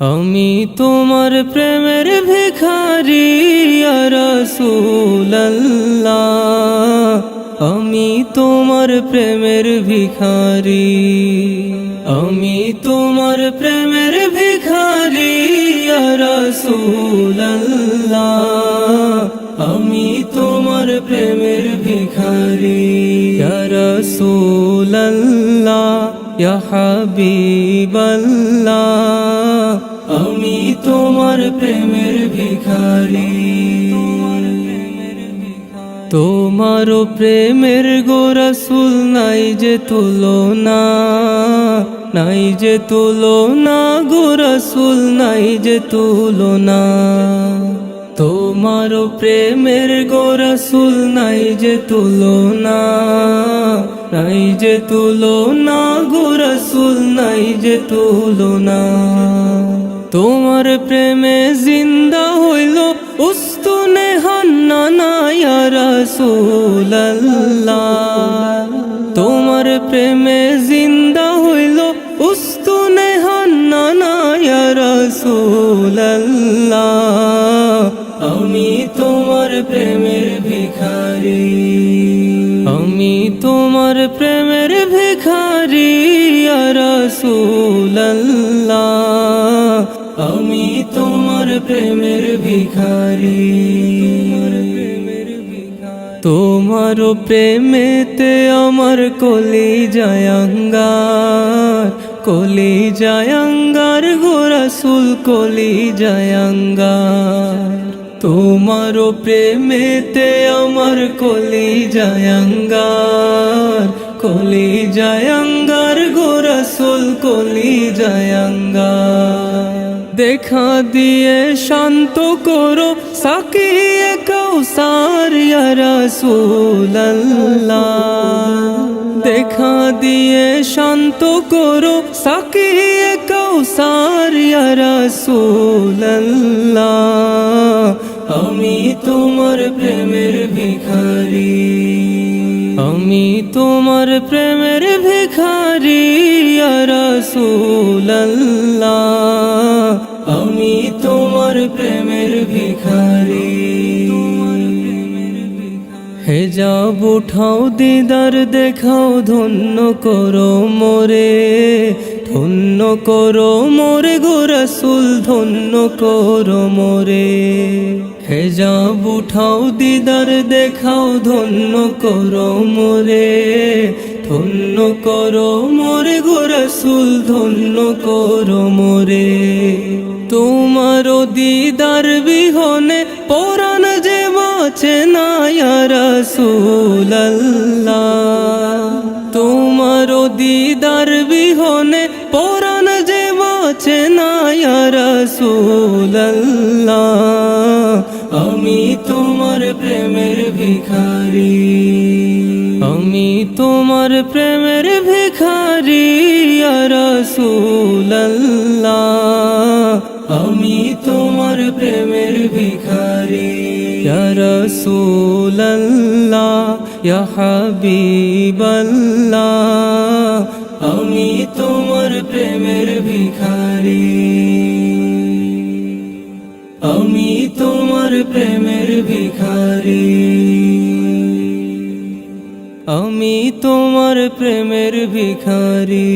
আমি তোমার প্রেমের ভিখারি ইয়া রাসূলুল্লাহ, আমি তোমার প্রেমের ভিখারি, আমি তোমার প্রেমের ভিখারি ইয়া রাসূলুল্লাহ, আমি তোমার প্রেমের ভিখারি ইয়া রাসূলুল্লাহ ইয়া হাবিবাল্লাহ, আমি তোমার প্রেমের ভিখারি। তোমার প্রেমের গো রাসূল নাই যে তুলনা, নাই যে তুলনা গো রাসূল নাই যে তুলনা। তোমার প্রেমের গো রাসূল নাই যে তুলনা, নাই যে তুলনা গো রাসূল নাই যে তুলনা। তোমার প্রেমে জিন্দা হইল উস্তুনে হান্নানা ইয়া রাসূলুল্লাহ, তোমার প্রেমে জিন্দা হইল উস্তুনে হান্নানা ইয়া রাসূলুল্লাহ, আমি তোমার প্রেমের ভিখারি, আমি তোমার প্রেমের ভিখারি ইয়া রাসূলুল্লাহ, আমি তোমার প্রেমের ভিখারি। তোমার প্রেমেতে আমার কলিজায় আঙ্গার, কলিজায় আঙ্গার গো রাসূল কলিজায় আঙ্গার। তোমার প্রেমেতে আমার কলিজায় আঙ্গার, কলিজায় আঙ্গার গো রাসূল কলিজায় আঙ্গার। দেখা দিয়ে শান্ত করো সাকিয়ে কাউসার ইয়া রাসূলুল্লাহ, দেখা দিয়ে শান্ত করো সাকিয়ে কাউসার ইয়া রাসূলুল্লাহ, আমি তোমার প্রেমের ভিখারি, আমি তোমার প্রেমের ভিখারি ইয়া রাসূলুল্লাহ, আমি তোমার প্রেমের ভিখারি। হেজাব উঠাও দিদার দেখাও ধন্য করো মোরে, ধন্য করো মোরে গো রাসূল ধন্য করো মোরে। হেজাব উঠাও দিদার দেখাও ধন্য করো মোরে, ধন্য করো মোরে গো রাসূল ধন্য করো মোরে। তোমার দিদার বিহনে পরাণ যে বাঁচে না ইয়া রাসূলুল্লাহ, তোমার দিদার বিহনে পরাণ যে বাঁচে না ইয়া রাসূলুল্লাহ, আমি তোমার প্রেমের ভিখারি, আমি তোমার প্রেমের ভিখারি ইয়া রাসূলুল্লাহ, আমি তোমার প্রেমের ভিখারি ইয়া রাসূলুল্লাহ ইয়া হাবিবাল্লাহ, আমি তোমার প্রেমের ভিখারি, আমি তোমার প্রেমের ভিখারি, আমি তোমার প্রেমের ভিখারি।